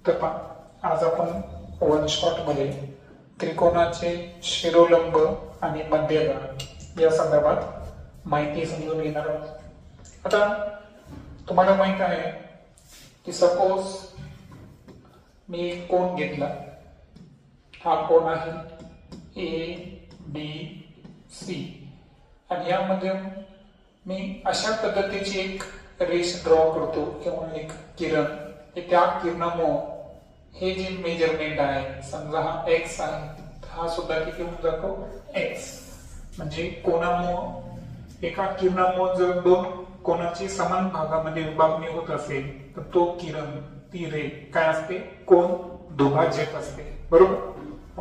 तर पहा, आज आपण वन शॉट मध्ये त्रिकोणाचे शिरोलंब आणि मध्यभाग या संदर्भात माहिती समजून घेणार आहोत। आता तुम्हाला माहित आहे की सपोज मी एक कोन घेतला, हा कोन आहे ABC आणि यामध्ये मी अशा पद्धतीची एक रेष ड्रॉ करतो किंवा एक किरण, त्या किरणामुळे हे जे मेजरमेंट आहे, समजा हा x आहे, हा सुद्धा किती होऊन जातो x, म्हणजे कोनामुळे एका किरणामुळे जर दोन कोनाची समान भागामध्ये विभागणी होत असेल तर तो किरण, ती रे काय असते, कोन दुभाजक असते, बरोबर।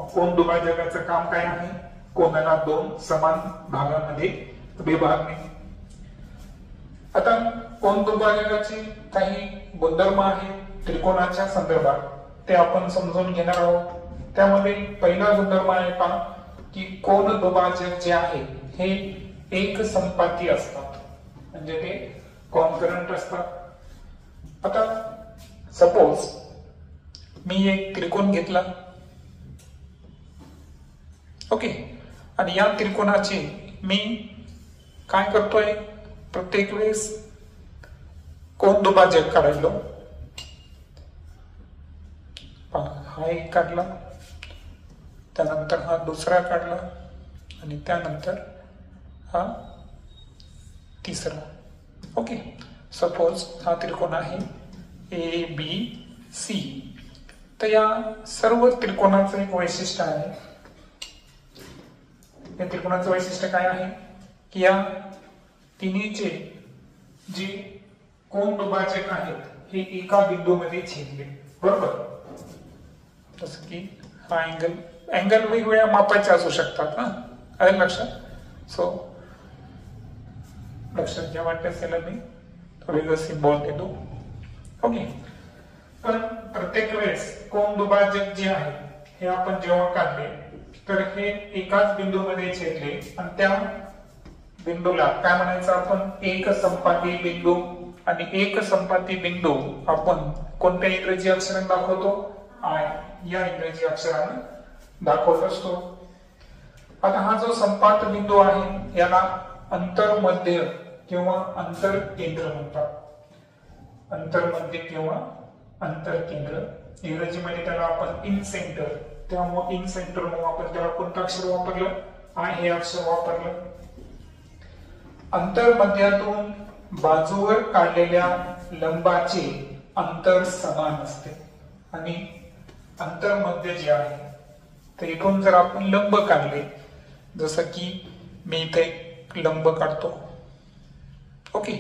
कोन दुभाजकाचं काम काय आहे, कोनाला दोन समान भागामध्ये विभागणे। आता कोन दुभाजकाचे काही गुणधर्म आहेत त्रिकोणाच्या संदर्भात, ते आपण समजून घेणार आहोत। त्यामध्ये पहिला गुणधर्म आहे पहा की कोन दुभाजक जे आहे हे एक संपाती असतात, म्हणजे ते कॉन्करंट असतात। आता सपोज मी एक त्रिकोण घेतला, ओके, आणि या त्रिकोणाचे मी काय करतोय, प्रत्येक वेळेस कोन दुभाजक काढायलो। हा एक काढला, त्यानंतर हा दुसरा काढला आणि त्यानंतर हा तिसरा, ओके। सपोज हा त्रिकोण आहे ABC, तर या सर्व त्रिकोणाचं एक वैशिष्ट्य आहे, या त्रिकोणाचं वैशिष्ट्य काय आहे की या तिन्हीचे जे कोन दुभाजक आहेत हे एका बिंदूमध्ये छेदले, बरोबर। जसं की हा अँगल वेगवेगळ्या मापाचे असू शकतात, आलं लक्षात। सो लक्षात घ्या, वाटत असेल मी वेगळं सिम्बॉल देतो, ओके। पण प्रत्येक वेळेस कोन दुभाजक जे आहे हे आपण जेव्हा काढले तर हे एकाच बिंदूमध्ये छेदले आणि त्या बिंदूला काय म्हणायचं आपण, एक संपाती बिंदू। आणि एक संपाती बिंदू आपण कोणत्या इंग्रजी अक्षराने दाखवतो, आय या इंग्रजी अक्षराने दाखवत असतो। आता हा जो संपात बिंदू आहे याला अंतर्मध्य किंवा अंतरकेंद्र म्हणतात, अंतर्मध्य किंवा अंतरकेंद्र। इंग्रजीमध्ये त्याला आपण इन सेंटर, त्यामुळे इन सेंटर म्हणून आपण त्याला कोणतं अक्षर वापरलं, आय हे अक्षर वापरलं। अंतर्मध्यातून बाजूवर काढलेल्या लंबाचे अंतर समान असते आणि अंतर्मध्य जे आहे तर इथून जर आपण लंब काढले, जसं की मी इथे एक लंब काढतो, ओके।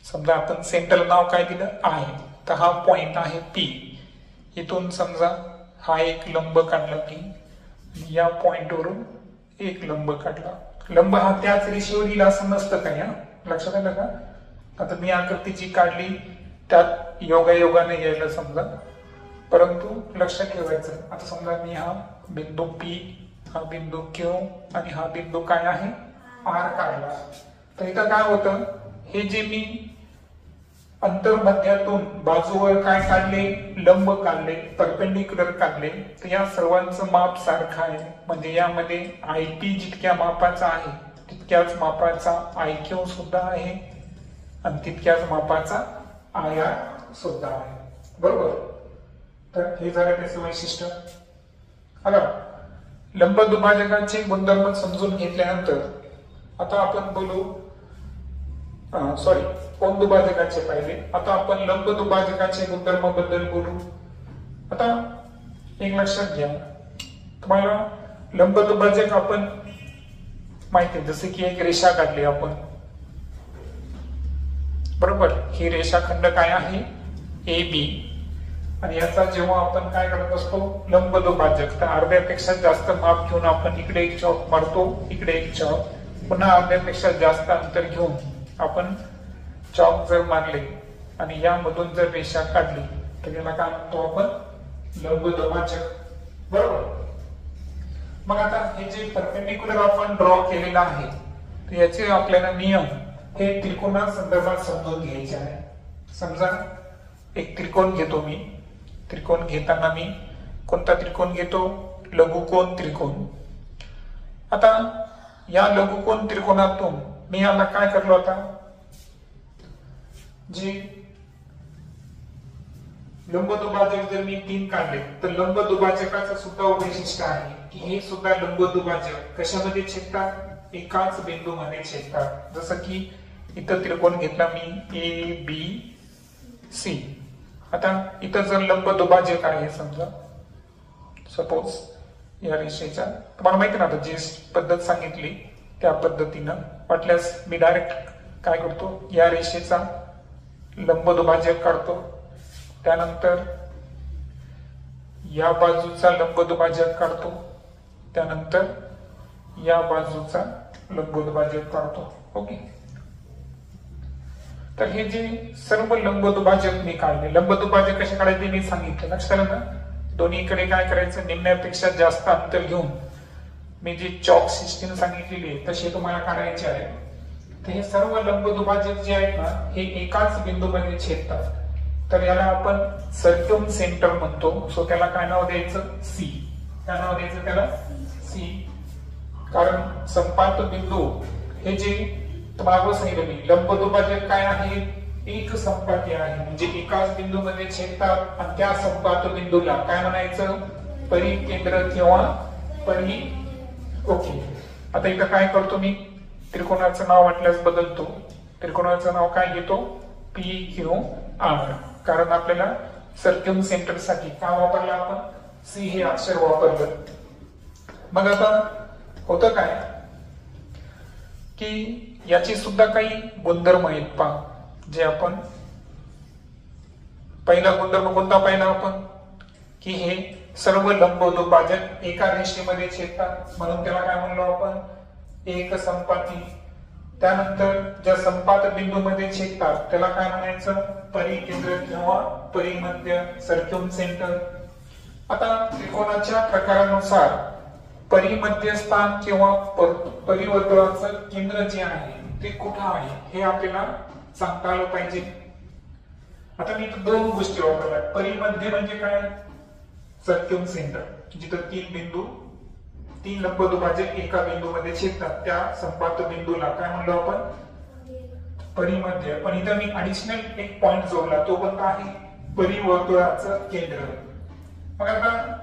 समजा आपण सेंटर नाव काय दिलं, आहे, तर हा पॉइंट आहे P, इथून समजा हा एक लंब काढला P, या पॉइंट वरून एक लंब काढला। लंब हा त्याच रेषेवर येईल असं नसतं काय, लक्षात आलं का। आता मी आकृती जी काढली त्यात योगायोगाने यायला समजा, परंतु लक्षात ठेवायचं, आता समजा मी हा बिंदू P, हा बिंदू Q आणि हा बिंदू काय आहे R काढला, तर इथं काय होतं, हे जे मी अंतर्मध्यातून बाजूवर काय काढले, लंब काढले, परपेंडिक्युलर काढले, तर या सर्वांचं माप सारखं आहे, म्हणजे यामध्ये IP जितक्या मापाचा आहे तितक्याच मापाचा IQ सुद्धा आहे आणि तितक्याच मापाचा IR सुद्धा आहे, बरोबर। तर हे झालं त्याचं वैशिष्ट्य। आता लंब दुभाजकाचे गुणधर्म समजून घेतल्यानंतर आता आपण बोलू, कोन दुभाजकाचे पाहिले, आता आपण लंब दुभाजकाचे गुणधर्म बद्दल बोलू। आता एक लक्षात घ्या, तुम्हाला लंब दुभाजक आपण माहिती आहे, जसे की एक रेषा काढली आपण, बरोबर। ही रेषाखंड काय आहे AB, आणि याचा जेव्हा आपण काय करत असतो, लंब दुभाजक, तर अर्ध्यापेक्षा जास्त माप घेऊन आपण इकडे एक चौक मारतो, इकडे एक चौक, पुन्हा अर्ध्यापेक्षा जास्त अंतर घेऊन आपण चौक जर मारले आणि यामधून जर रेषा काढली तर याला काय म्हणतो आपण, लंब दुभाजक, बरोबर। मग आता हे जे परपेंडिक्युलर आपण ड्रॉ केलेलं आहे तर याचे आपल्याला नियम हे त्रिकोणा संदर्भात समजून घ्यायचे आहे। समजा एक त्रिकोण घेतो मी, त्रिकोण घेताना मी कोणता त्रिकोण घेतो? लघुकोन त्रिकोण. आता या लघुकोन त्रिकोणातून मी याला काय करलो, आता जे लंबदुभाजक जर मी 3 काढले तर लंबदुभाजकाचं सुद्धा वैशिष्ट्य आहे की हे सुद्धा लंबदुभाजक कशामध्ये छेदतात? एकाच बिंदूमध्ये छेदतात. जसं की इथं त्रिकोण घेतला मी ए बी सी. आता इथं जर लंबदुभाजक आहे समजा, सपोज या रेषेच्या, तुम्हाला माहिती ना आता जी पद्धत सांगितली त्या पद्धतीनं, वाटल्यास मी डायरेक्ट काय करतो, या रेषेचा लंबदुभाजक काढतो, त्यानंतर या बाजूचा लंबदुभाजक काढतो, त्यानंतर या बाजूचा लंबदुभाजक काढतो. ओके. तर हे जे सर्व लंबदुभाजक मी काढले, लंबदुभाजक कसे काढायचे मी सांगितलं, लक्षात आलं ना? दोन्हीकडे काय करायचं, निम्म्यापेक्षा जास्त अंतर घेऊन मी जी चॉक सिस्टीम सांगितलेली आहे तसे तुम्हाला काढायचे आहे. तर हे सर्व लंबदुभाजक जे आहेत ना हे एकाच बिंदूमध्ये छेदतात. तर याला आपण सर्क्युम सेंटर म्हणतो. सो त्याला काय नाव द्यायचं? सी. काय नाव द्यायचं त्याला? सी. कारण संपात बिंदू हे जे तुम्हाला सांगितलं मी, लंबदुभाजक काय आहे? एक संपाती आहे, म्हणजे एकाच बिंदूमध्ये छेदतात आणि त्या संपात बिंदूला काय म्हणायचं? परिकेंद्र किंवा परी. ओके. आता इथं काय करतो मी, त्रिकोणाचं नाव वाटल्यास बदलतो. त्रिकोणाचं नाव काय घेतो? P Q R. कारण आपल्याला सर्क्युम सेंटर साठी काय वापरलं आपण? सी हे अक्षर वापरलं. मग आता होतं काय की याची सुद्धा काही गुणधर्म आहेत पहा, जे आपण पहिला गुणधर्म कोणता पाहिला आपण की हे सर्व लंबदुभाजक एका रेषेमध्ये छेदतात, म्हणून त्याला काय म्हणलो आपण? एक संपाती. त्यानंतर ज्या संपात बिंदूमध्ये छेदतात त्याला काय म्हणायचं? परिकेंद्र किंवा परिमध्य, सर्क्युम सेंटर. आता त्रिकोणाच्या प्रकारानुसार परिमध्य स्थान किंवा परिवर्तुळाचं केंद्र जे आहे ते कुठं आहे हे आपल्याला सांगता आलं पाहिजे. आता मी इथं 2 गोष्टी वापरल्या. परिमध्य म्हणजे काय? सर्क्युम सेंटर, जिथं 3 बिंदू, 3 लंबदुभाजक एका बिंदूमध्ये छेदतात, त्या संपात बिंदूला काय म्हणलो आपण? परिमध्य. पण इथं मी ऍडिशनल एक पॉइंट जोडला, तो कोणता आहे? परिवर्तुळाचं केंद्र. मग आता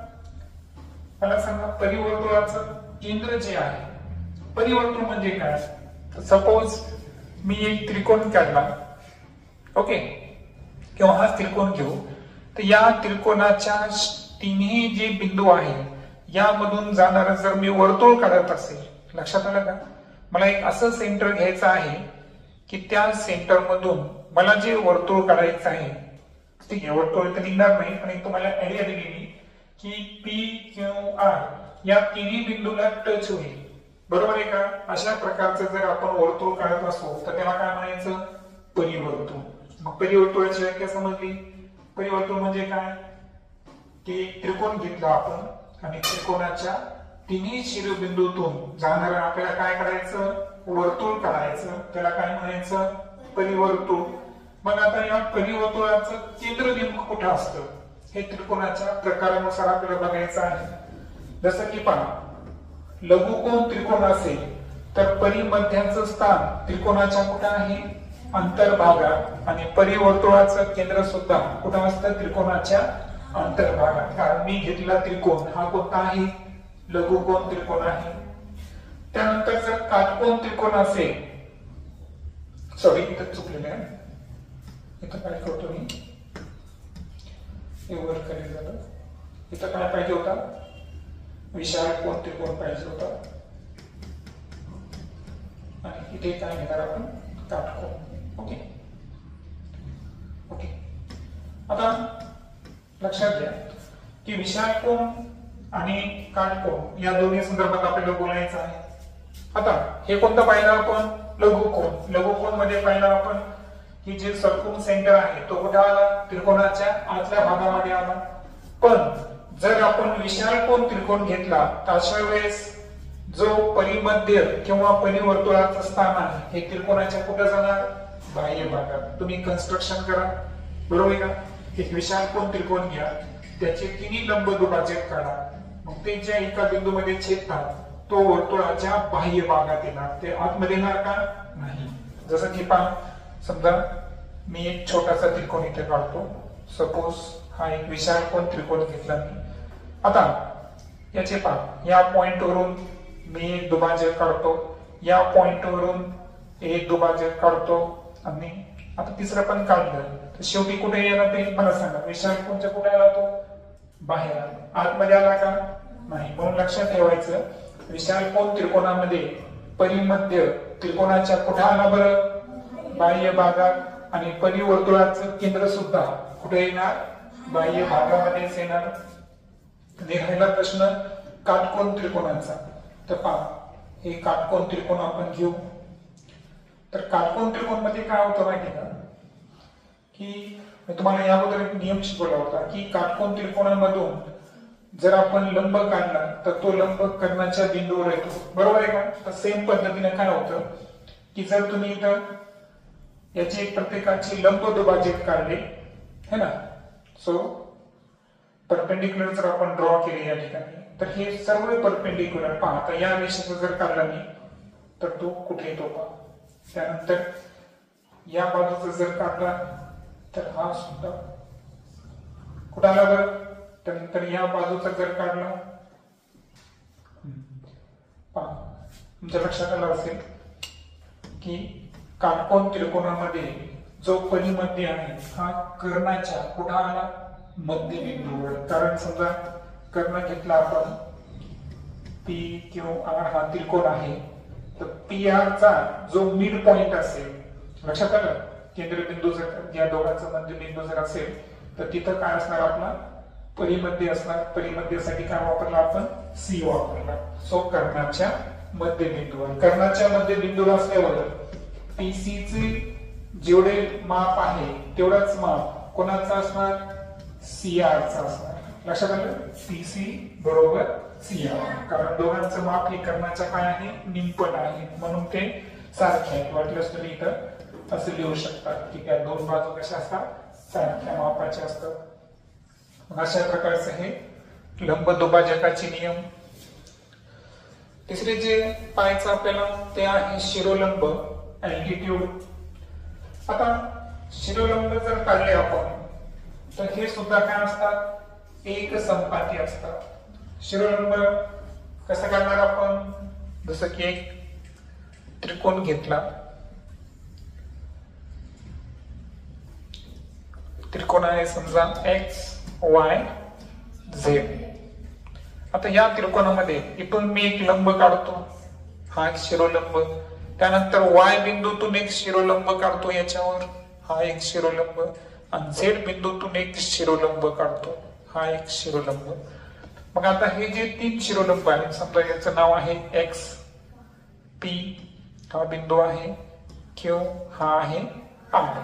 मला सांगा, परिवर्तुळाचं केंद्र जे आहे, परिवर्तुळ म्हणजे काय? सपोज मी एक त्रिकोण काढला, ओके, किंवा हा त्रिकोण घेऊ, तर या त्रिकोणाच्या तिन्ही जे बिंदू आहे यामधून जाणारं जर मी वर्तुळ काढत असेल, लक्षात आलं का? मला एक असं सेंटर घ्यायचं आहे की त्या सेंटर मधून मला जे वर्तुळ काढायचं आहे, ठीक आहे, वर्तुळ तर निघणार नाही, पण एक तुम्हाला आयडिया दिली की पी क्यू आर या तिन्ही बिंदूला टच होईल, बरोबर आहे का? अशा प्रकारचं जर आपण वर्तुळ काढत असो तर त्याला काय म्हणायचं? परिवर्तुळ. मग परिवर्तुळाची व्याख्या समजली. परिवर्तुळ म्हणजे काय की त्रिकोण घेतला आपण आणि त्रिकोणाच्या तिन्ही शिरोबिंदूतून जाणारं आपल्याला काय काढायचं? वर्तुळ काढायचं, त्याला काय म्हणायचं? परिवर्तुळ. मग आता या परिवर्तुळाचं केंद्र नेमकं कुठं असतं हे त्रिकोणाच्या प्रकारानुसार आपल्याला बघायचं आहे. जसं की पहा, लघुकोन त्रिकोण असेल तर परिमध्याचं स्थान त्रिकोणाच्या कुठं आहे? अंतर्भागात. आणि परिवर्तुळाचं केंद्र सुद्धा कुठं असतं? त्रिकोणाच्या अंतर्भागात. कारण मी घेतला त्रिकोण हा कोणता आहे? लघुकोन त्रिकोण आहे. त्यानंतर जर काटकोन त्रिकोण असेल, सॉरी इथं चुकलेलं आहे, इथं काय करतो मी, हे वर खाली झालं, इथं काय पाहिजे होता? विशाल कोन त्रिकोण पाहिजे होता, आणि इथे काय घेणार आपण? काटकोन. Okay okay. आता लक्षात घ्या की विशाल कोन आणि काटकोन या दोन्ही संदर्भात आपल्याला बोलायचं आहे. आता हे कोणतं पाहिलं आपण? लघुकोन. लघुकोन मध्ये पाहिलं आपण की जे सर्क्युम सेंटर आहे तो कुठे आला? त्रिकोणाच्या आतल्या भागामध्ये आला. पण जर आपण विशाल कोन त्रिकोण घेतला तर अशा वेळेस जो परिमध्य किंवा परिवर्तुळाचं स्थान आहे हे त्रिकोणाच्या कुठे जाणार? बाह्य भागात. तुम्ही कन्स्ट्रक्शन करा, बरोबर आहे का? एक विशाल कोन त्रिकोण घ्या त्याचे तिन्ही लंब दुभाजक काढा. मग ते ज्या एका बिंदूमध्ये छेदतात तो वर्तुळाच्या बाह्य भागात येणार, ते आतमध्ये येणार का नाही. जसं की पहा, समजा मी एक छोटासा त्रिकोण इथे काढतो. सपोज हा एक विशालकोन त्रिकोण घेतला मी. आता याचे पहा, या पॉइंट वरून मी एक दुभाजक काढतो, या पॉइंट वरून एक दुभाजक काढतो, आणि आता तिसरं पण काढलं तर शेवटी कुठे येणार ते मला सांगा. विशालकोनच्या कुठे आला तो? बाहेर आला. आतमध्ये आला का नाही. म्हणून लक्षात ठेवायचं, विशालकोन त्रिकोणामध्ये परिमध्य त्रिकोणाच्या कुठे आला बरं? बाह्य भागात. आणि परिवर्तुळाचं केंद्र सुद्धा कुठे येणार? बाह्य भागामध्येच येणार. राहिला प्रश्न काटकोन त्रिकोणाचा. तर पहा, हे काटकोन त्रिकोण आपण घेऊ. तर काटकोन त्रिकोण मध्ये काय होतं माहिती का, की मी तुम्हाला याबद्दल एक नियम शिकवला होता की काटकोन त्रिकोणामधून जर आपण लंब काढला तर तो लंब कर्णाच्या बिंदूवर येतो, बरोबर आहे का. तर सेम पद्धतीने काय होतं की जर तुम्ही इथं याची प्रत्येकाची लंब दुभाजक काढले है ना, सो परपेंडिक्युलर जर आपण ड्रॉ केले या ठिकाणी, तर हे सर्व परपेंडिक्युलर पहा. तर या रेषेचा जर काढला मी तर तो कुठे येतो पहा. त्यानंतर या बाजूचा जर काढला तर हा सुद्धा कुठे आला बरं. त्यानंतर या बाजूचा जर काढला, पहा तुमच्या लक्षात आलं असेल की काटकोन त्रिकोणामध्ये जो परिमध्य आहे हा कर्णाच्या कुठे आला? मध्यबिंदूवर. कारण समजा कर्ण घेतला आपण, पी क्यू आर हा त्रिकोण आहे, तर पी आर चा जो मिड पॉइंट असेल, लक्षात आलं, केंद्रबिंदू जर या दोघांचा मध्यबिंदू जर असेल तर तिथं काय असणार? आपला परिमध्य असणार. परिमध्यासाठी काय वापरला आपण? सी वापरला. सो कर्णाच्या मध्यबिंदूवर. कर्णाच्या मध्यबिंदूवर असल्यावर पीसी चे जेवढे माप आहे तेवढाच माप कोणाचा असणार? सीआर चा असणार. लक्षात आलं? पीसी बरोबर सीआर. कारण दोघांचं माप हे कर्णाच्या काय आहे? निंपट आहे, म्हणून ते सारखे आहेत. वाटल्यास तुम्ही इथं असं लिहू शकतात की त्या दोन बाजू कशा असतात? सारख्या मापाच्या असतात. अशा प्रकारचे हे लंब दुभाजकाचे नियम. तिसरे जे पाहायचं आपल्याला ते आहे शिरोलंब, अल्टिट्यूड. आता शिरोलंब जर काढले आपण तर हे सुद्धा काय असतात? एक संपाती असतात. शिरोलंब कसं काढणार आपण? जसं की एक त्रिकोण घेतला, त्रिकोण आहे समजा एक्स वाय झेड. आता या त्रिकोणामध्ये इथून मी एक लंब काढतो, हा एक शिरोलंब. त्यानंतर वाय बिंदूतून एक शिरोलंब काढतो याच्यावर, हा एक शिरोलंब. आणि झेड बिंदूतून एक शिरोलंब काढतो, हा एक शिरोलंब. मग आता हे जे तीन शिरोलंब आहेत, समजा याचं नाव आहे एक्स, पी हा बिंदू आहे, क्यू हा आहे आर.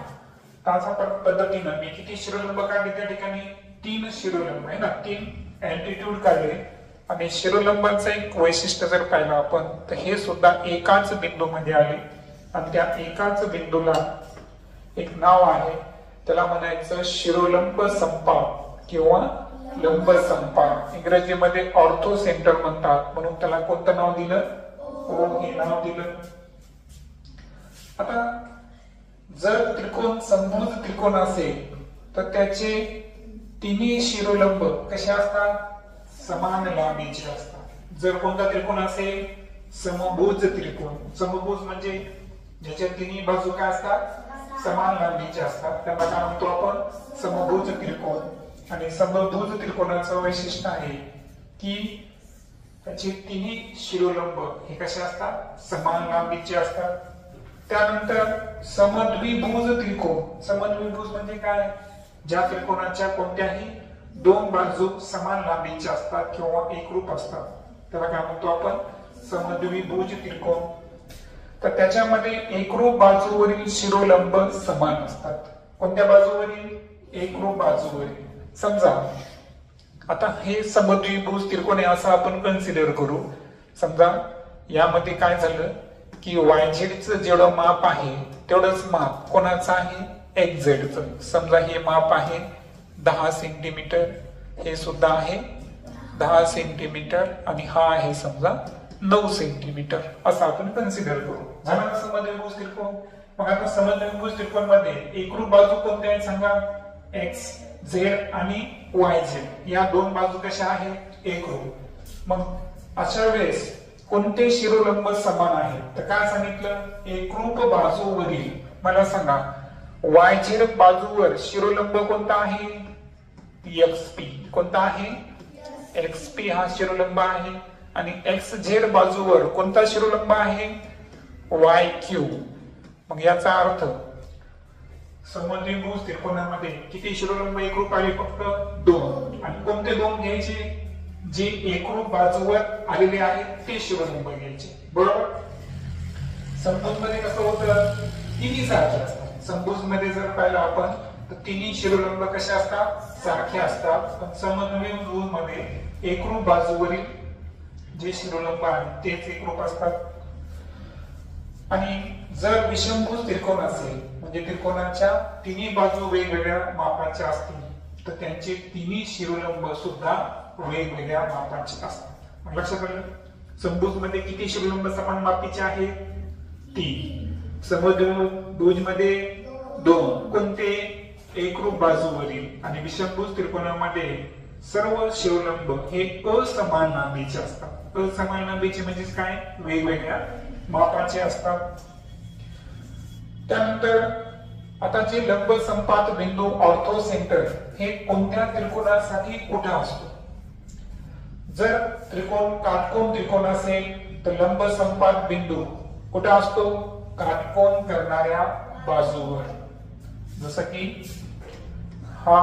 अशा पद्धतीनं मी किती शिरोलंब काढले त्या ठिकाणी? तीन शिरोलंब आहे ना, तीन अल्टिट्यूड काढले. आणि शिरोलंबाचं एक वैशिष्ट्य जर पाहिलं आपण तर हे सुद्धा एकाच बिंदूमध्ये आले. आणि त्या एकाच बिंदूला एक नाव आहे, त्याला म्हणायचं शिरोलंब संपात किंवा लंब संपात. इंग्रजीमध्ये ऑर्थो सेंटर म्हणतात, म्हणून त्याला कोणतं नाव दिलं? ओ हे नाव दिलं. आता जर त्रिकोण समभुज त्रिकोण असेल तर त्याचे तिन्ही शिरोलंब कसे असतात? समान लांबीचे असतात. जर कोणता त्रिकोण असेल? समभुज त्रिकोण. समभुज म्हणजे ज्याच्या तिन्ही बाजू काय असतात? समान लांबीचे असतात, त्याला काय म्हणतो आपण? समभुज त्रिकोण. आणि समभुज त्रिकोणाचं वैशिष्ट्य आहे की त्याचे तिन्ही शिरोलंब हे कसे असतात? समान लांबीचे असतात. त्यानंतर समद्विभुज त्रिकोण. समद्विभुज म्हणजे काय? ज्या त्रिकोणाच्या कोणत्याही दोन बाजू समान लांबीच्या असतात किंवा एकरूप असतात, त्याला काय म्हणतो आपण? समद्विभुज त्रिकोण. तर त्याच्यामध्ये एकरूप बाजूवरील शिरोलंब समान असतात. कोणत्या बाजूवरील? एकरूप बाजूवरील. समजा आता हे समद्विभुज त्रिकोण आहे असं आपण कन्सिडर करू. समजा यामध्ये काय झालं की वायझेडचं जेवढं माप आहे तेवढंच माप कोणाचं आहे? एक्स झेडचं. समजा हे माप आहे 10 सेंटीमीटर, हे सुद्धा आहे 10 सेंटीमीटर आणि हा आहे समजा 9 सेंटीमीटर असं आपण कन्सिडर करू. झालं ना समद्विभुज त्रिकोण. मग आता समद्विभुज त्रिकोण मध्ये एकरूप बाजू कोणत्या आहेत सांगा. एक्स झेड आणि वाय झेड या दोन बाजू कशा आहेत एकरूप. मग अशा वेळेस कोणते शिरोलंब समान आहेत तर काय सांगितलं एकरूप बाजूवरील मला सांगा वाय झेड बाजूवर शिरोलंब कोणता आहे एक्सपी. कोणता आहे एक्सपी हा शिरोलंब आहे. आणि एक्स झेड बाजूवर कोणता शिरोलंब आहे वाय क्यू. मग याचा अर्थ समद्विभुज त्रिकोणामध्ये किती शिरोलंब एकरूप आले फक्त 2. आणि कोणते 2 घ्यायचे जे एकरूप बाजूवर आलेले आहेत ते शिरोलंब घ्यायचे. बरोबर. समभुज मध्ये कसं होतं तिन्ही सारखे असतात. समभुज मध्ये जर पाहिलं आपण तर तिन्ही शिरोलंब कसे असतात सारखे असतात. पण समद्विभुज मध्ये एकरूप बाजूवरील जे शिरोलंब आहेत तेच एकरूप असतात. आणि जर विषमभुज त्रिकोण असेल म्हणजे त्रिकोणाच्या तिन्ही बाजू वेगवेगळ्या मापाच्या असतील तर त्यांचे तिन्ही शिरोलंब सुद्धा वेगवेगळ्या मापाचे असतात. लक्षात आलं. समभुज मध्ये किती शिरोलंब समान मापीचे आहेत 3. समद्विभुज मध्ये 2. कोणते एकरूप बाजूवरील. आणि विषमभुज त्रिकोणामध्ये सर्व शिरोलंब हे असमान लांबीचे असतात. असमान लांबीचे म्हणजे काय वेगवेगळ्या मापाचे असतात. त्यानंतर आता जे लंब संपात बिंदू ऑर्थोसेंटर हे कोणत्या त्रिकोणासाठी कुठे असतो. जर त्रिकोण काटकोन त्रिकोण असेल तर लंब संपात बिंदू कुठे असतो काटकोन करणाऱ्या बाजूवर. जसं की हा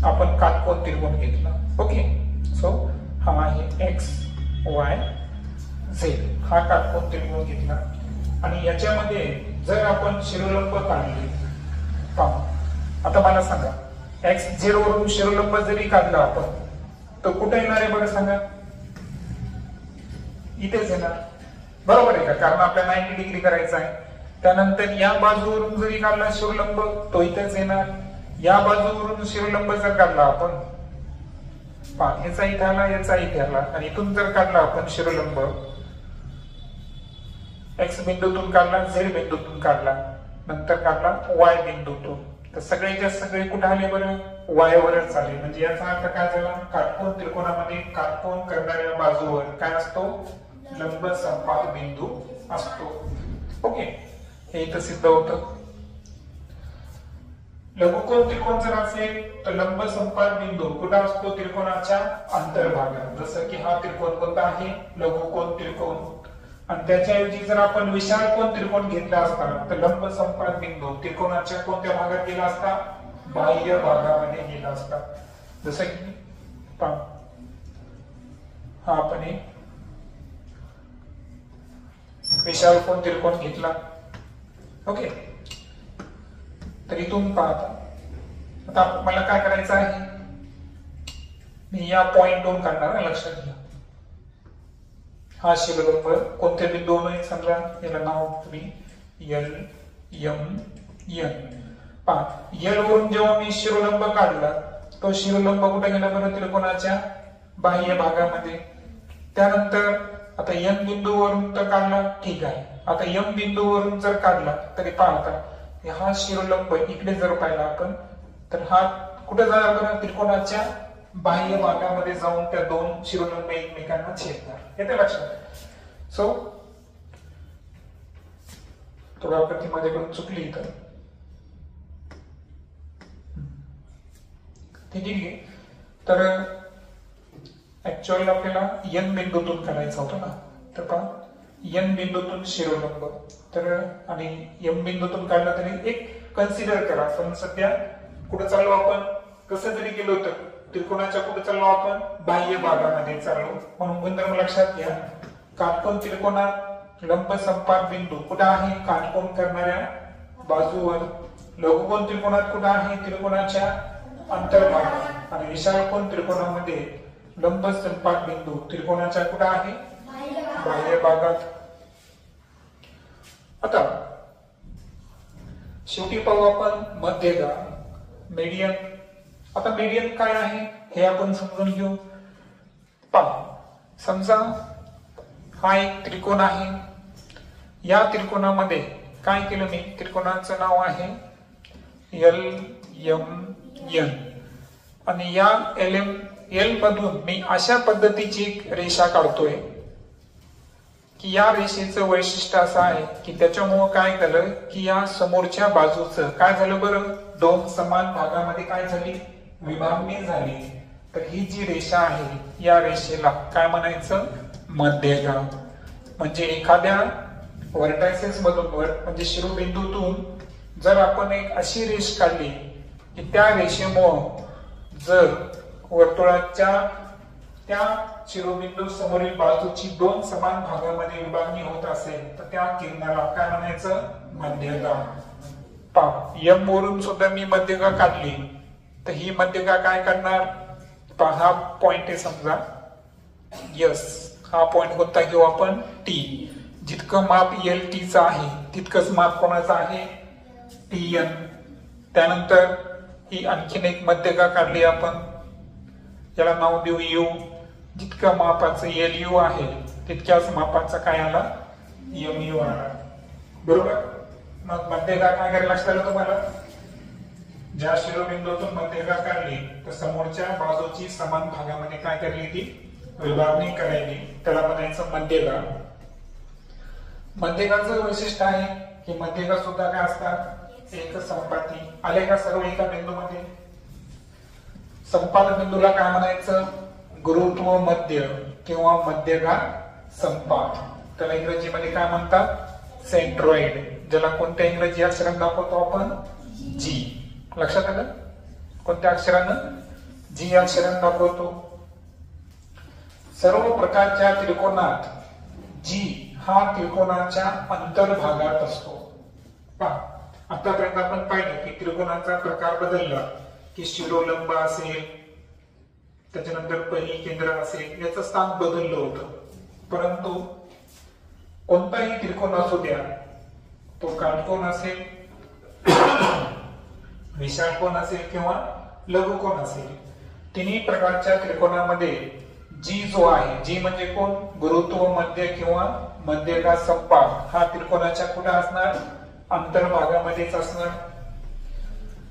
आपण काटकोन त्रिकोण घेतला. ओके. सो हा आहे एक्स वाय झेड हा काटकोन त्रिकोण घेतला. आणि याच्यामध्ये जर आपण शिरोलंब काढले आता मला सांगा एक्स झेड वरून शिरोलंब जरी काढला आपण तर कुठे येणार आहे बरं सांगा. इथेच येणार. बरोबर आहे का. कारण आपल्याला 90 डिग्री करायचा आहे. त्यानंतर या बाजूवरून जरी काढला शिरोलंब तो इथेच येणार. या बाजूवरून शिरोलंब जर काढला आपण ह्याचा इथे आला याचा इथे आला आणि इथून जर काढला आपण शिरोलंब एक्स बिंदूतून काढला झेड बिंदूतून काढला नंतर काढला वाय बिंदूतून तर सगळेच्या सगळे कुठे आले बरं वाय वरच आले. म्हणजे याचा अर्थ काय झाला काटकोन त्रिकोणामध्ये काटकोन करणाऱ्या बाजूवर काय असतो लंब संपात बिंदू असतो. ओके. हे इथं सिद्ध होतं. लघुकोन त्रिकोण जर असेल तर लंब संपात बिंदू कुठे असतो त्रिकोणाच्या अंतर्भागात. जसं की हा त्रिकोण कोणता आहे लघुकोन त्रिकोण. आणि त्याच्याऐवजी जर आपण विशालकोन त्रिकोण घेतला असता तर लंब संपात बिंदू त्रिकोणाच्या कोणत्या भागात गेला असता बाह्य भागामध्ये गेला असता. जसं की हा आपण विशालकोन त्रिकोण घेतला. ओके. तर इथून पाहता आता मला काय करायचं आहे मी या पॉइंटवरून काढणार लक्षात घ्या. हा शिरोलंब कोणत्या बिंदूवरून आहे समजा याला नाव तुम्ही एल एम एन. एल वरून जेव्हा मी शिरोलंब काढला तो शिरोलंब कुठे गेला बरं त्रिकोणाच्या बाह्य भागामध्ये. त्यानंतर आता एन बिंदूवरून तर काढला ठीक आहे. आता एम बिंदूवरून जर काढला तरी पाहता हा शिरोलंब इकडे जर पाहिला आपण तर हा कुठे जाणार बरं त्रिकोणाच्या बाह्य भागामध्ये जाऊन त्या दोन शिरोलंब एकमेकांना छेदणार. येते लक्षात. सो थोडा प्रति माझ्याकडून चुकली तर ठीक आहे. तर ऍक्च्युअली आपल्याला एन बिंदूतून काढायचा होता ना तर पहा एन बिंदूतून शिरोलंब तर आणि एम बिंदूतून काढला तरी एक कन्सिडर करा. पण सध्या कुठे चाललो आपण कसं जरी गेलो तर त्रिकोणाच्या कुठे चाललो आपण बाह्य भागामध्ये चाललो. म्हणून गुणधर्म लक्षात घ्या. काटकोन त्रिकोणात लंब संपात बिंदू कुठे आहे काटकोन करणाऱ्या बाजूवर. लघुकोन त्रिकोणात कुठे आहे त्रिकोणाच्या अंतर्भागात. आणि विशालकोन त्रिकोणामध्ये लंब संपात बिंदू त्रिकोणाच्या कुठे आहे बाह्य भागात. आता शेवटी पाहू आपण मध्यभाग मीडियन. आता मीडियन काय आहे हे आपण समजून घेऊ. पहा, समजा हा एक त्रिकोण आहे. या त्रिकोणामध्ये काय केलं मी, त्रिकोणाचं नाव आहे LMN आणि या एल मधून मी अशा पद्धतीची एक रेषा काढतोय की या रेषेचं वैशिष्ट्य असं आहे की त्याच्यामुळं काय झालं की या समोरच्या बाजूचं काय झालं बरं, दोन समान भागामध्ये काय झाली, विभागणी झाली. तर ही जी रेषा आहे या रेषेला काय म्हणायचं, मध्यभाग. म्हणजे एखाद्या व्हर्टायसेस मधून म्हणजे शिरोबिंदूतून जर आपण एक अशी रेष काढली की त्या रेषेमुळं जर वर्तुळाच्या त्या शिरोबिंदू समोरील बाजूची दोन समान भागामध्ये विभागणी होत असेल तर त्या किरणाला काय म्हणायचं, मध्यभाग. यम वरून सुद्धा मी मध्यभाग काढली तर ही मध्यभाग काय करणार, हा पॉइंट आहे समजा यस, हा पॉइंट कोणता घेऊ आपण, टी. जितकं माप LT चं आहे तितकंच माप कोणाचं आहे, TN. त्यानंतर ही आणखीन एक मध्यभाग काढली आपण, याला नाव देऊ U. जितकं मापाचं LU आहे तितक्याच मापाचा काय आला, MU आला. बरोबर. मग मध्यभाग काय करायला लक्षात आलं तुम्हाला, ज्या शिरोबिंदूतून मध्यभाग काढली तर समोरच्या बाजूची समान भागामध्ये काय करली, ती विभागणी करायली, त्याला म्हणायचं मध्यभाग. मध्यभागाचं वैशिष्ट्य आहे की मध्यभाग सुद्धा काय असतात, एक संपाती. आले का सर्व एका बिंदूमध्ये. संपात बिंदूला काय म्हणायचं, गुरुत्व मध्य किंवा मध्यभाग संपात. त्याला इंग्रजीमध्ये काय म्हणतात, सेंट्रॉइड. ज्याला कोणत्या इंग्रजी अक्षराने दाखवतो आपण, G. लक्षात आलं, कोणत्या अक्षरानं, G अक्षराने दाखवतो. सर्व प्रकारच्या त्रिकोणात G हा त्रिकोणाच्या अंतर्भागात असतो. पहा, आतापर्यंत आपण पाहिलं की त्रिकोणाचा प्रकार बदलला की शिरोलंब असेल, त्याच्यानंतर परिकेंद्र असेल, याचं स्थान बदललं होतं. परंतु कोणताही त्रिकोण असू द्या, तो काटकोन असेल, विशाळकोन असेल किंवा लघुकोन असेल, तिन्ही प्रकारच्या त्रिकोणामध्ये जी जो आहे, जी म्हणजे कोण, गुरुत्व मध्य किंवा मध्यभाग संपात, हा त्रिकोणाच्या कुठे असणार, अंतर्भागामध्येच असणार.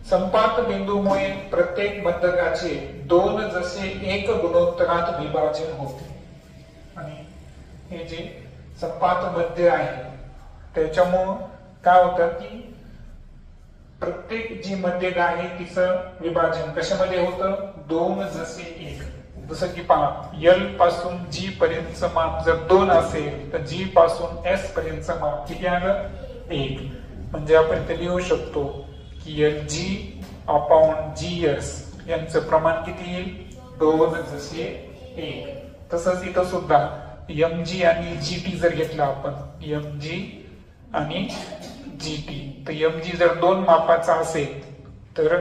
संपात बिंदूमुळे प्रत्येक मध्यभागाचे दोन जसे एक गुणोत्तरात विभाजन होते. आणि हे जे संपात मध्य आहे त्याच्यामुळं काय होतं की प्रत्येक जी मध्यभाग आहे तिचं विभाजन कशामध्ये होतं, दोन जसे एक. जसं की पहा, L पासून G पर्यंतचं माप जर 2 असेल तर G पासून S पर्यंतचं माप किती आलं, 1. म्हणजे आपण इथे लिहू शकतो की LG अपॉन GS यांचं प्रमाण किती येईल, 2 जसे 1. तसंच इथं सुद्धा MG आणि GT जर घेतला आपण, MG आणि GT, तर MG जर 2 मापाचा असेल तर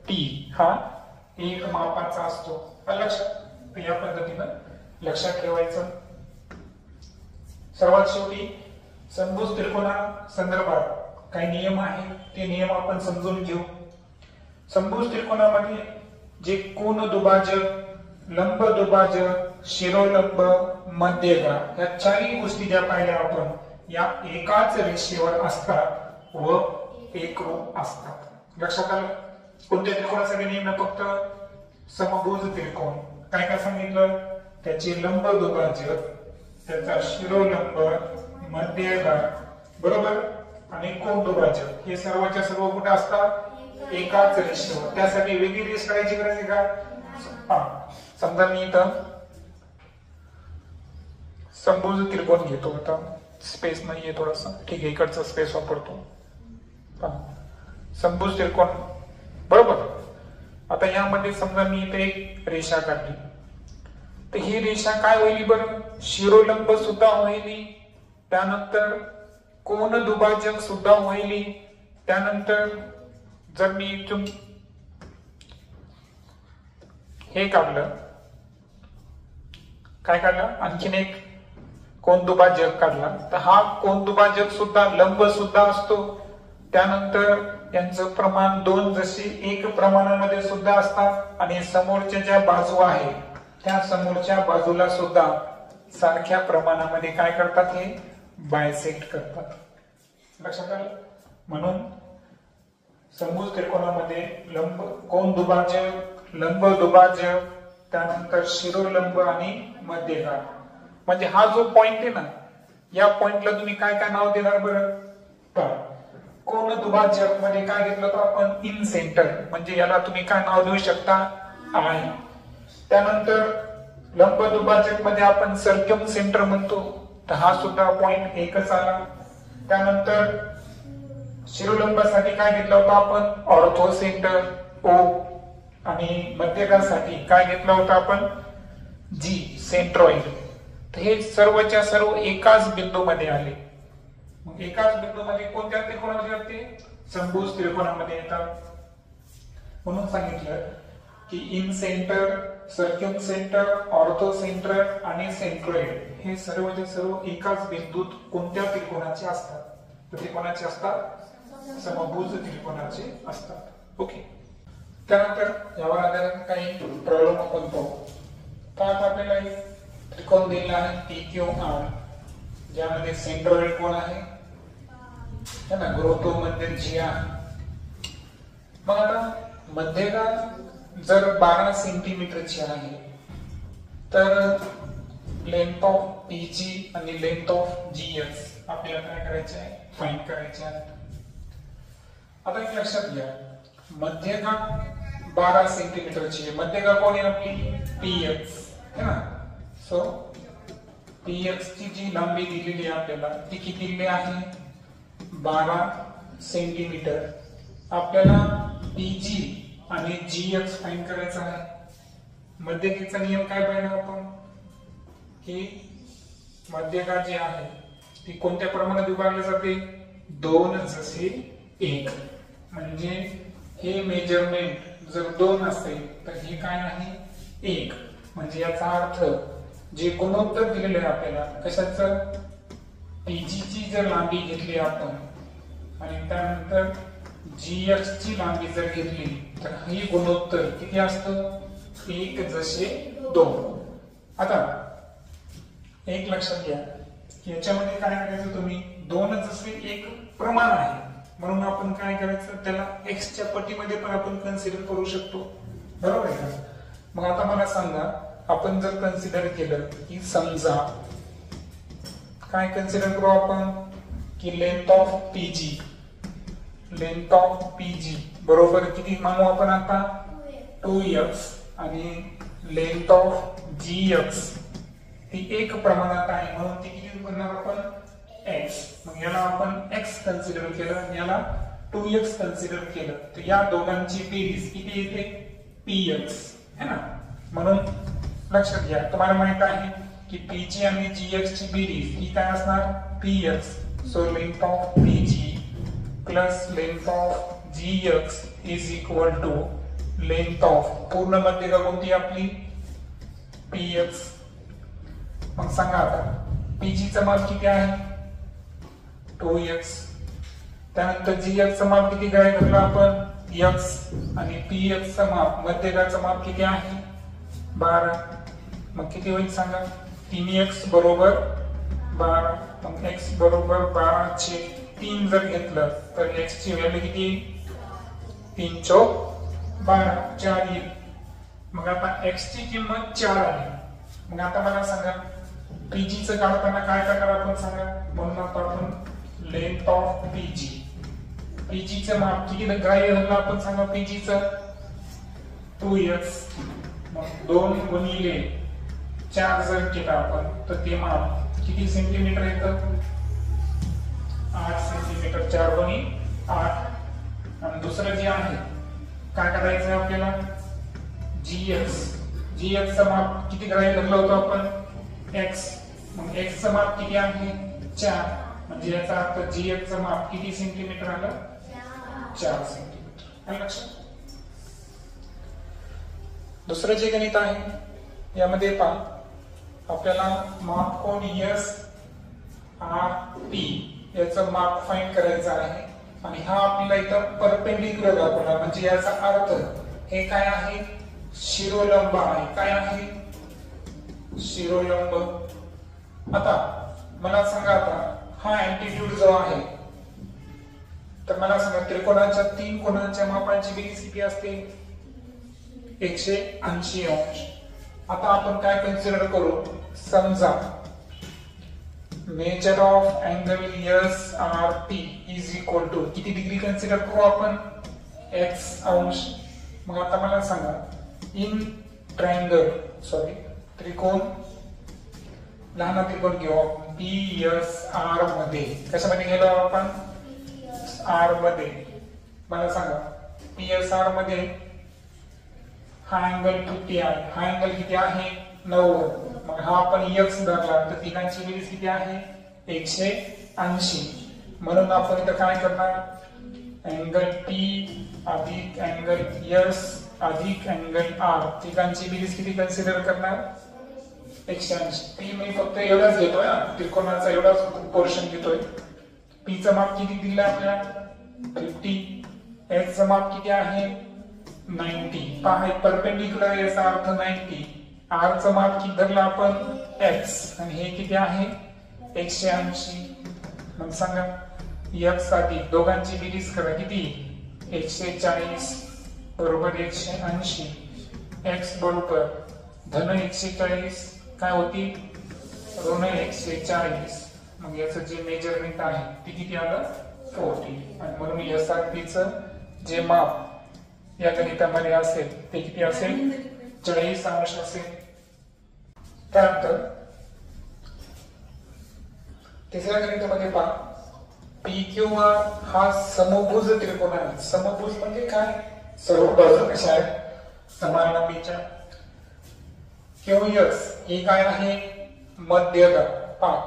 T हा 1 मापाचा असतो. लक्षात, या पद्धतीनं लक्षात ठेवायचं. सर्वात शेवटी समभुज त्रिकोणा संदर्भात काही नियम आहेत, ते नियम आपण समजून घेऊ. समभुज त्रिकोणामध्ये जे कोन दुभाजक, लंब दुभाजक, शिरोलंब, मध्यभाग या चारही गोष्टी ज्या पाहिल्या आपण, या एकाच रेषेवर असतात व एकरूप असतात. लक्षात आलं. कोणत्या त्रिकोणासाठी नियम, फक्त समभुज त्रिकोण. काय काय सांगितलं, त्याचे लंब दुभाजक, त्याचा शिरोलंब, मध्यभाग, बरोबर, आणि कोन दुभाजक, हे सर्वच्या सर्व कुठे असतात, एकाच रेषेवर. त्यासाठी वेगळी रेष करायची गरज आहे का. समजा मी इथं समभुज त्रिकोण घेतो, आता स्पेस नाहीये थोडासा, ठीक आहे, इकडचा स्पेस वापरतो. समभुज त्रिकोण, बरोबर. आता यामध्ये समजा मी इथे एक रेषा काढली तर ही रेषा काय होईल बरं, शिरोलंब सुद्धा होईल, त्यानंतर कोन दुभाजक सुद्धा होईल. त्यानंतर जर मी इथून हे काढलं, काय काढलं, आणखीन एक कोन दुभाजक काढला तर हा कोन दुभाजक सुद्धा लंब सुद्धा असतो. त्यानंतर यांचं प्रमाण 2 जसे एक प्रमाणामध्ये सुद्धा असतात आणि समोरच्या ज्या बाजू आहे त्या समोरच्या बाजूला सुद्धा सारख्या प्रमाणामध्ये काय करतात, हे बायसेक्ट करतात. लक्षात आलं? म्हणून समभुज त्रिकोणामध्ये कोन दुभाजक, लंब दुभाजक, त्यानंतर शिरोलंब आणि मध्यगार, म्हणजे हा जो पॉइंट आहे ना, या पॉइंटला तुम्ही काय काय नाव देणार बरं? तर कोन दुभाजक मध्ये काय घेतलं तर आपण इन सेंटर, म्हणजे याला तुम्ही काय नाव देऊ शकता? आय. त्यानंतर लंब दुभाजक मध्ये आपण सर्कम सेंटर म्हणतो, तर हा सुद्धा पॉइंट एकच आला. त्यानंतर शिरोलंबासाठी काय घेतलं होतं आपण? Orthocentre O. आणि मध्यगासाठी काय घेतलं होतं आपण? जी, सेंट्रॉइड. तर हे सर्वच्या सर्व एकाच बिंदूमध्ये आले. मग एकाच बिंदूमध्ये कोणत्या त्रिकोणामध्ये येते? समभुज त्रिकोणामध्ये येतात. म्हणून सांगितलं की in centre, circum centre, ortho centre आणि सेंट्रॉइड हे सर्वच्या सर्व एकाच बिंदूत कोणत्या त्रिकोणाचे असतात? तर त्रिकोणाचे असतात, समभुज त्रिकोणाचे असतात. ओके. त्यानंतर यावर आधारित काही प्रॉब्लेम आपण पाहू. तर आता आपल्याला एक त्रिकोण दिलेला आहे PQR, ज्यामध्ये सेंट्रॉइड कोण आहे ना, ग्रोथो मध्य जी आहे. मग आता मध्यगार जर 12 सेंटीमीटरची आहे तर लेंथ ऑफ PG आणि लेंथ ऑफ GS आपल्याला काय करायचे आहे? फाइंड करायचे आहे. आता एक लक्षात घ्या, मध्यगार 12 सेंटीमीटरची आहे. मध्यगार कोण आहे आपली? PX है ना. सो PX ची जी लांबी दिलेली आहे आपल्याला ती किती दिलेली आहे? 12 सेंटीमीटर. आपल्याला PG आणि GX फाइंड करायचा आहे. मध्यकेचा नियम काय पाहिला आपण? की मध्यगार जी आहे ती कोणत्या प्रमाणात विभागली जाते? 2 जसे 1. म्हणजे हे मेजरमेंट जर 2 असेल तर हे काय आहे? 1. म्हणजे याचा अर्थ जे गुणोत्तर दिलेले आहे आपल्याला कशाचं? PG ची जर लांबी घेतली आपण आणि त्यानंतर GX ची लांबी जर घेतली तर हे गुणोत्तर किती असतं? 1 जसे 2. आता एक लक्षात घ्या, याच्यामध्ये काय करायचं तुम्ही? 2 जसे 1 प्रमाण आहे म्हणून आपण काय करायचं? त्याला x च्या पटीमध्ये पण आपण कन्सिडर करू शकतो. बरोबर आहे का? मग आता मला सांगा, आपण जर कन्सिडर केलं की समजा काय कन्सिडर करू आपण? की लेंथ ऑफ PG बरोबर किती मानू आपण आता? 2x. आणि लेंथ ऑफ GX ती 1 प्रमाणात आहे म्हणून ती किती बनणार आपण? x. मग याला आपण x कन्सिडर केलं आणि याला 2x कन्सिडर केलं तर या दोघांची बेरीज किती येते? PX है ना. म्हणून लक्षात घ्या, तुम्हाला माहित आहे की PG आणि GX ची बेरीज ही काय असणार? PX. So length of PG plus length of GX is equal to length of पूर्ण मध्यगा कोणती आपली? PX. मग सांगा आता PG चं माप किती आहे? 2x. त्यानंतर GX चं माप किती काय धरलं आपण? x. आणि PX चं माप मध्यगाचं माप किती आहे? 12. मग किती होईल सांगा? 3x बरोबर 12. मग x बरोबर 12 चे 3 जर घेतलं तर x ची व्हॅल्यू किती? 3 चौक 12, 4 येईल. मग आता x ची किंमत 4 आहे. मग आता मला सांगा PG चं काढताना काय करणार आपण सांगा? म्हणून आपण लेंथ ऑफ PG चं माप किती ग्राह्य धरलं आपण सांगा? PG चं 2x. मग 2 गुणिले 4 जर केला आपण तर ते माप किती सेंटीमीटर येतं? 8 सेंटीमीटर. 4 गुणी 8. आणि दुसरं जे आहे काय करायचं आपल्याला? GX चं माप किती ग्राह्य धरलं होतं आपण? x. मग x चं माप किती आहे? 4. म्हणजे याचा अर्थ GX चं माप किती सेंटीमीटर आलं? 4 सेंटीमीटर. आलं लक्षात? दुसरं जे गणित आहे यामध्ये पहा, आपल्याला माप कोन SRP याचं माप फाइंड करायचं आहे. आणि हा आपल्याला इथं परपेंडिक्युलर दाखवला, म्हणजे याचा अर्थ हे काय आहे, शिरोलंब आहे. काय आहे, शिरोलंब. आता मला सांगा, आता हा अँप्लिट्यूड जो आहे, तर मला सांगा त्रिकोणाच्या 3 कोनांच्या मापांची बेरीज किती असते, 180 अंश. आता आपण काय कन्सिडर करू, समजा measure of angle SRP is equal to किती डिग्री कन्सिडर करू आपण, x अंश. मग आता मला सांगा, इन ट्रायंगल त्रिकोण, लहान त्रिकोण घेऊ आपण PSR मध्ये. कशामध्ये गेलो आपण, R मध्ये. मला सांगा PSR मध्ये हा अँगल किती आहे, हा अँगल किती आहे, 90. मग हा आपण x धरला तर तिघांची बेरीज किती आहे, 180. म्हणून आपण इथं काय करणार, अँगल P अधिक अँगल S अधिक अँगल R, तिघांची बेरीज किती कन्सिडर करणार, 180. P मी फक्त एवढाच घेतोय, त्रिकोणाचा एवढाच पोर्शन घेतोय. P चं माप किती दिलं आपल्याला, 50. S चं माप किती आहे, 90. पहा परपेंडिक्युलर याचा अर्थ 90. R चं माप किती धरलं आपण, x, आणि हे किती आहे, 180. मग सांगा x अधिक दोघांची बेरीज करा, किती, 140 बरोबर 180. x बरोबर धन 140 काय होती, ऋण 140. मग याचं जे मेजरमेंट आहे ते किती आलं, 40. आणि म्हणून SRP चं जे माप या गणितामध्ये असेल ते किती असेल, 40 अंश असेल. त्यानंतर तिसऱ्या गणितामध्ये पहा, PQR हा समभुज त्रिकोण आहे. समभुज म्हणजे काय, सर्व बाजू कशा आहेत, समान लांबीच्या. QS ही काय आहे, मध्यगा.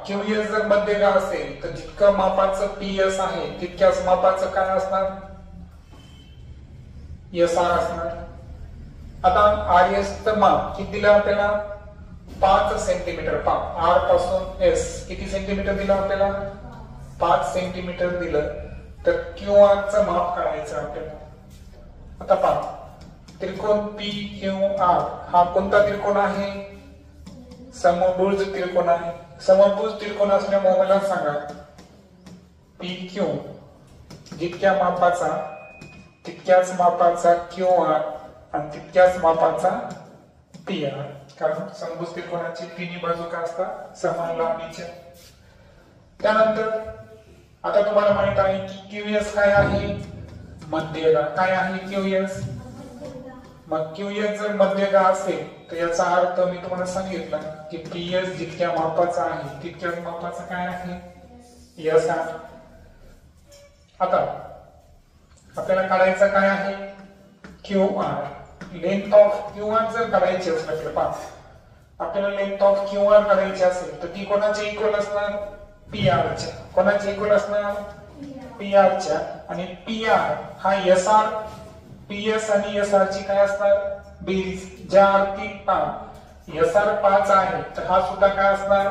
QS जर मध्यगा असेल तर जितकं मापाचं PS आहे तितक्याच मापाचं काय असणार, SR असणार. आता RS चं माप किती दिलं आपल्याला, 5 सेंटीमीटर. R पासून S किती सेंटीमीटर दिलं आपल्याला, 5 सेंटीमीटर दिलं. तर QR चं माप काढायचं आपल्याला. आता पहा, त्रिकोण PQR हा कोणता त्रिकोण आहे, समभुज त्रिकोण आहे. समभुज त्रिकोण असल्यामुळे मला सांगा, PQ जितक्या मापाचा तितक्याच मापाचा QR आणि तितक्याच मापाचा PR, कारण समभुज त्रिकोणाची तिन्ही बाजू काय असतात, समान लांबीच्या. त्यानंतर आता तुम्हाला माहित आहे की QS काय आहे, मध्यगा. काय आहे QS, मग QS जर मध्यगा असेल तर याचा अर्थ मी तुम्हाला सांगितलं की PS जितक्या मापाचा आहे तितक्याच मापाचा काय आहे, SR. आता आपल्याला काढायचं काय आहे, QR. लेंथ ऑफ QR जर काढायची असेल, आपल्याला लेंथ ऑफ QR काढायची असेल तर ती कोणाच्या इक्वल असणार, PR च्या. कोणाच्या इक्वल असणार, PR च्या. आणि PR हा SR, PS आणि SR ची काय असणार, बेरीज. ज्या अर्थी SR 5 आहे तर हा सुद्धा काय असणार,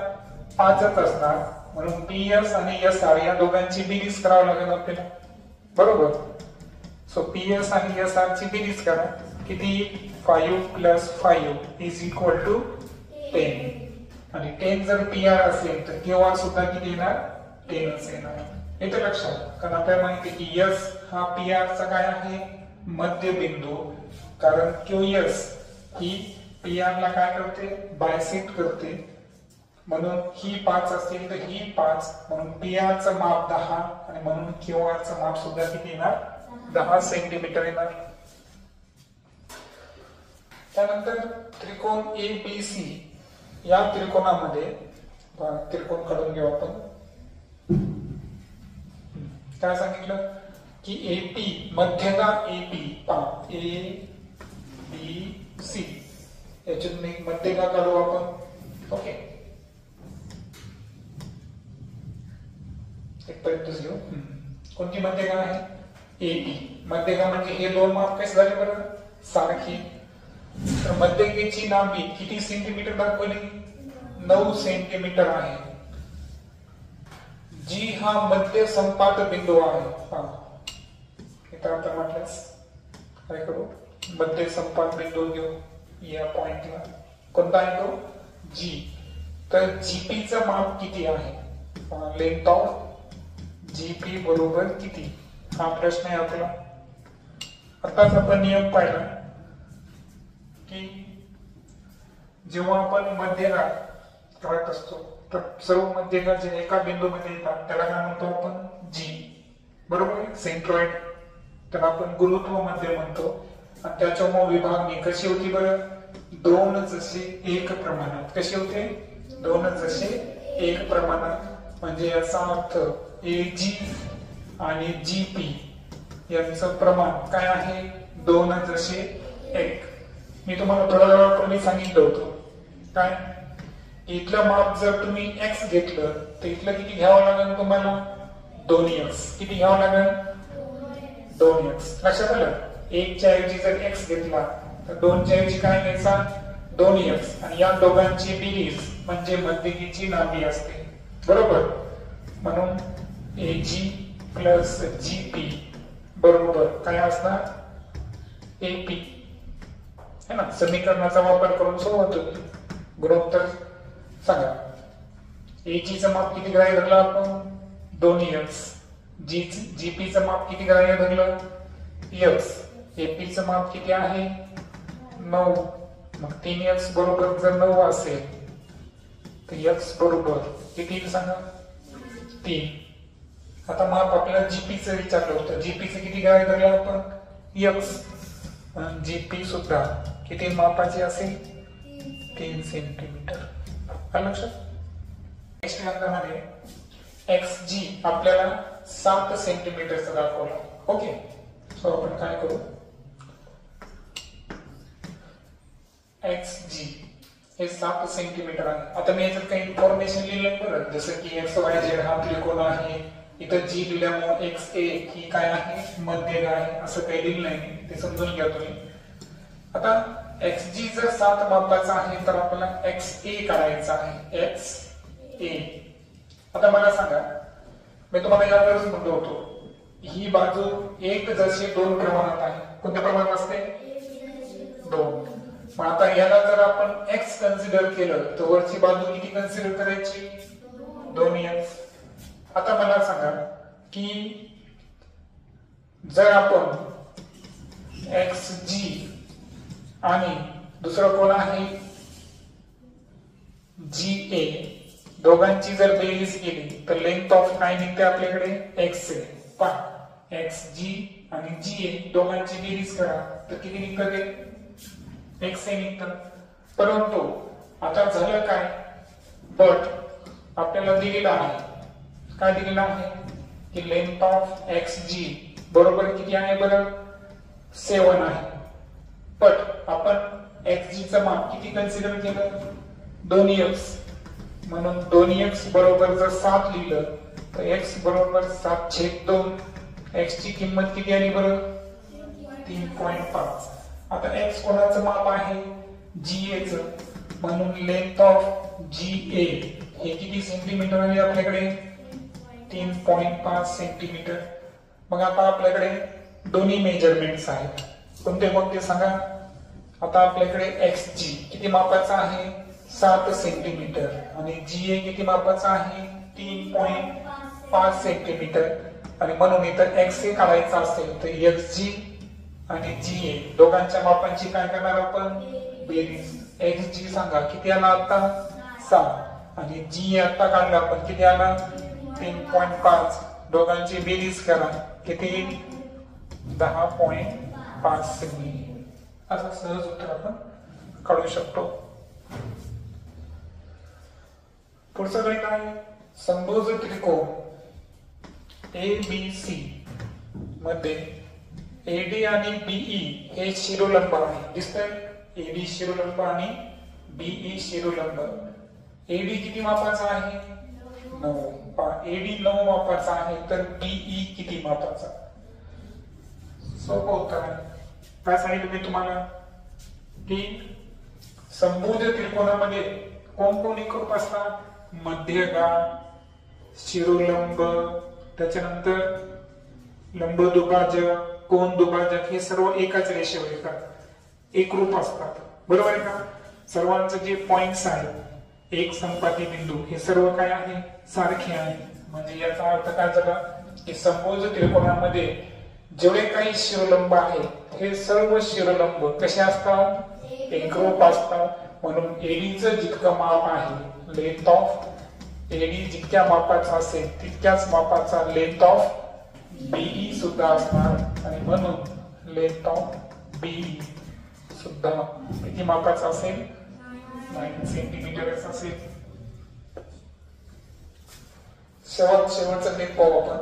5च असणार. म्हणून PS आणि SR या दोघांची बेरीज करावी लागेल आपल्याला, बरोबर. सो PS आणि SR ची बेरीज करा, किती, 5 + 5 इज इक्वल टू 10. आणि 10 जर PR असेल तर QR सुद्धा किती येणार, 10च येणार. इथे लक्षात, कारण आपल्याला माहिती आहे की S हा PR चा काय आहे, मध्यबिंदू. कारण QS ही PR ला काय करते, बायसेक्ट करते. म्हणून ही 5 असेल तर ही 5, म्हणून PR चं माप 10 आणि म्हणून QR चं माप सुद्धा किती येणार, 10 सेंटीमीटर येणार. त्यानंतर त्रिकोण ABC या त्रिकोणामध्ये त्रिकोण काढून घेऊ आपण. काय सांगितलं की AP मध्यगा AP ABC याच्यातून एक मध्यगा काढू आपण. ओके, एक पर्यंतच घेऊ. कोणती मध्यगा आहे, AP. मध्यगा म्हणजे हे दोन माप कसे झाले बरं, सारखी. तर मध्यगेची लांबी किती सेंटीमीटर दाखवली, 9 सेंटीमीटर आहे. जी हा मध्य संपात बिंदू आहे, तर आपण म्हटल्यास काय करू, मध्य संपर्क बिंदू घेऊ या पॉइंटला. कोणता आहे तो? जी. तर जीपीचं माप किती आहे? लेंथ ऑफ जीपी बरोबर किती, हा प्रश्न आहे आपला. आताच आपण नियम पाहिला की जेव्हा आपण मध्यगाठ काढत असतो तर सर्व मध्यगाठ जे एका बिंदूमध्ये येतात त्याला काय म्हणतो आपण? जी. बरोबर आहे. सेंट्रॉइड त्याला आपण गुरुत्व मध्य म्हणतो. आणि त्याच्यामुळे विभागणी कशी होती बरं? दोन जसे एक प्रमाणात. कशी होते? दोन जसे एक प्रमाणात. म्हणजे याचा अर्थ एजी आणि जीपी यांचं प्रमाण काय आहे? दोन जसे एक. मी तुम्हाला थोड्या वेळापूर्वी सांगितलं होतं काय, इथलं माप जर तुम्ही एक्स घेतलं तर इथलं किती घ्यावं लागेल तुम्हाला? 2x. किती घ्यावं लागेल? 2x. लक्षात आलं? 1 च्या ऐवजी जर x घेतला तर 2 च्या ऐवजी काय घ्यायचा? 2x. आणि या दोघांची बेरीज म्हणजे मध्यगीची लांबी असते. बरोबर. म्हणून AG प्लस GP बरोबर काय असणार? AP. है ना? समीकरणाचा वापर करून सोडवतो. गुणोत्तर सांगा. AG चं माप किती ग्राह्य धरलं आपण? 2x. GP चं माप किती ग्राह्य धरलं? x. AP चं माप किती आहे? 9. मग 3x बरोबर जर 9 असेल तर x बरोबर किती सांगा? 3. आता माप आपल्याला GP चं विचारलं होतं. GP चं किती ग्राह्य धरलं आपण? x. GP सुद्धा किती मापाची असेल? 3 सेंटीमीटर. आलं लक्षात? नेक्स्ट अंकामध्ये XG आपल्याला 7 सेंटीमीटरचा दाखवला. ओके. सो आपण काय करू, XG हे 7 सेंटीमीटर आहे. आता मी याच्यात काही इन्फॉर्मेशन लिहिलंय बरं, जसं की XYZ हा त्रिकोण आहे. इथं G लिहिल्यामुळे XA ही काय आहे? मध्यगा आहे. असं काही लिहिलं नाही, ते समजून घ्या तुम्ही. आता XG जर 7 मापाचा आहे तर आपल्याला XA काढायचा आहे. XA. आता मला सांगा, मी तुम्हाला यावरच म्हणलो होतो, ही बाजू एक जशी 2 प्रमाणात आहे. कोणत्या प्रमाणात असते? 2. मग आता याला जर आपण x कन्सिडर केलं तर वरची बाजू किती कन्सिडर करायची? 2x. आता मला सांगा की जर आपण XG आणि दुसरं कोण आहे GA दोघांची जर बेरीज केली तर लेंथ ऑफ काय निघते आपल्याकडे? XA. पहा, XG आणि GA दोघांची बेरीज करा तर किती निघतं ते? XA निघतं. परंतु आता झालं काय, बट आपल्याला दिलेलं आहे, काय दिलेलं आहे की लेंथ ऑफ XG बरोबर किती आहे बरं? 7 आहे. बट आपण XG चं माप किती कन्सिडर केलं? 2x. म्हणून 2x बरोबर जर 7 लिहिलं तर x बरोबर 7/2. x ची किंमत किती आली बरं? 3.5. आता x कोणाचं माप आहे? GA चं. म्हणून लेंथ ऑफ GA हे किती सेंटीमीटर आहे आपल्याकडे? 3.5 सेंटीमीटर. मग आता आपल्याकडे दोन्ही मेजरमेंट्स आहेत. कोणते कोणते सांगा? आता आपल्याकडे XG किती मापाचा आहे? 7 सेंटीमीटर. आणि GA किती मापाचा आहे? 3.5 सेंटीमीटर. आणि म्हणून इथं XA काढायचा असेल तर XG आणि GA दोघांच्या मापांची काय करणार आपण? बेरीज. XG सांगा किती आला आता? 7. आणि GA आता काढला आपण किती आला? 3.5. दोघांची बेरीज करा किती? 10.5 सेंटीमीटर. असं सहज उत्तर आपण काढू शकतो. पुढचं काय काय? समभुज त्रिकोण ABC मध्ये AD आणि BE हे शिरोलंब आहे. दिसतंय? AD शिरोलंब आणि BE शिरोलंब. AD किती मापाचा आहे? 9. AD 9 मापाचा आहे तर BE किती मापाचा? सोपं उत्तर आहे. काय सांगितलं मी तुम्हाला की समभुज त्रिकोणामध्ये कोण कोण एकरूप असतात? मध्यगाठ, शिरोलंब, त्याच्यानंतर लंबदुभाजक, कोन, दुभाजक हे सर्व एकाच रेषेवर येतात, एकरूप असतात, बरोबर आहे का? सर्वांचं जे पॉइंट्स आहेत, एक संपाती बिंदू, हे सर्व काय आहे? सारखे आहे. म्हणजे याचा अर्थ काय झाला की समभुज त्रिकोणामध्ये जेवढे काही शिरोलंब आहेत हे सर्व शिरोलंब कसे असतात? एकरूप असतात. म्हणून एडीचं जितकं माप आहे, लेंथ ऑफ एडी जितक्या मापाचा असेल तितक्याच मापाचा लेंथ ऑफ बीई सुद्धा असणार. आणि म्हणून लेंथ ऑफ बीई सुद्धा किती मापाचा असेल? 9 सेंटीमीटरच असेल. शेवटचं लेख पाहू आपण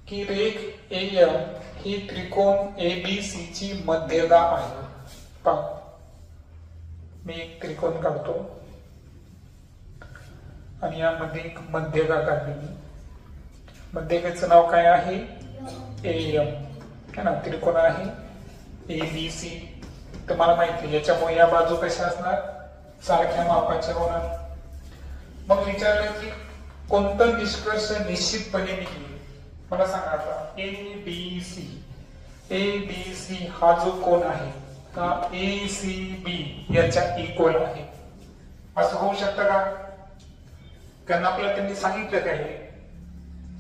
की रेख एएम ही त्रिकोण एबीसी ची मध्यगा आहे. पहा, मी एक त्रिकोण काढतो आणि यामध्ये एक मध्यगा काढली. मध्यगाचं नाव काय आहे? एएम है ना. त्रिकोण आहे एबीसी. तुम्हाला माहिती आहे याच्यामुळे या बाजू कशा असणार? सारख्या मापाच्या होणार. मग विचारलं की कोणतं निष्कर्ष निश्चितपणे निघेल? मला सांगा आता. एबीसी, एबीसी हा जो कोन आहे हा एसीबी याच्या इक्वल आहे असं होऊ शकतं का? कारण आपल्याला त्यांनी सांगितलं काय?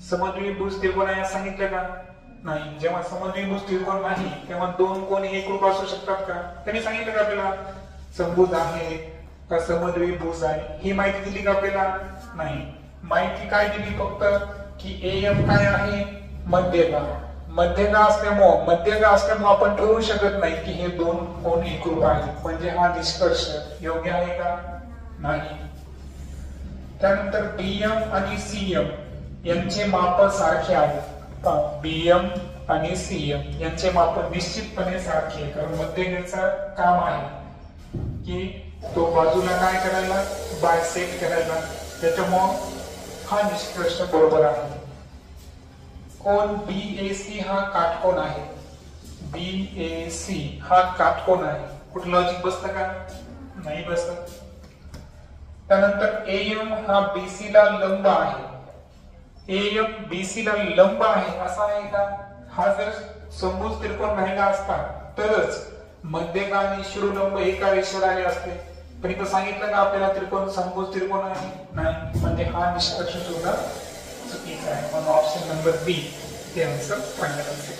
समद्विभुज त्रिकोण आहे सांगितलं का? नाही. जेव्हा समद्विभुज त्रिकोण नाही तेव्हा दोन कोन एकरूप असू शकतात का? त्यांनी सांगितलं का आपल्याला? समभुज आहे का समद्विभुज आहे ही माहिती दिली का आपल्याला? नाही. माहिती काय दिली? फक्त की एएम काय आहे? मध्यगा. मध्यगा असल्यामुळे आपण ठरवू शकत नाही की हे दोन कोन एकरूप आहेत. म्हणजे हा निष्कर्ष योग्य आहे का? नाही. त्यानंतर बीएम आणि सीएम यांचे माप सारखे आहेत. बीएम आणि सीएम यांचे माप निश्चितपणे सारखे आहे. कारण मध्यगाचं काम आहे की तो बाजूला काय करायला? बायसेक्ट करायला. त्याच्यामुळे हा निष्कर्ष बरोबर आहे. कोन बीएसी हा काटकोन आहे. बीएसी हा काटकोन आहे. कुठं लॉजिक बसतं का? नाही बसत. त्यानंतर एएम हा बीसी ला लंब आहे. एएम बीसी ला लंब आहे असा आहे का? हा जर समभुज त्रिकोण राहिला असता तरच मध्यगा आणि शिरोलंब एका रेषेवर आले असते. पण इथं सांगितलं का आपल्याला त्रिकोण समभुज त्रिकोण आहे? नाही. म्हणजे हा निष्कर्ष सुद्धा चुकीचा आहे. म्हणून ऑप्शन नंबर बी हे आन्सर फायनल असेल.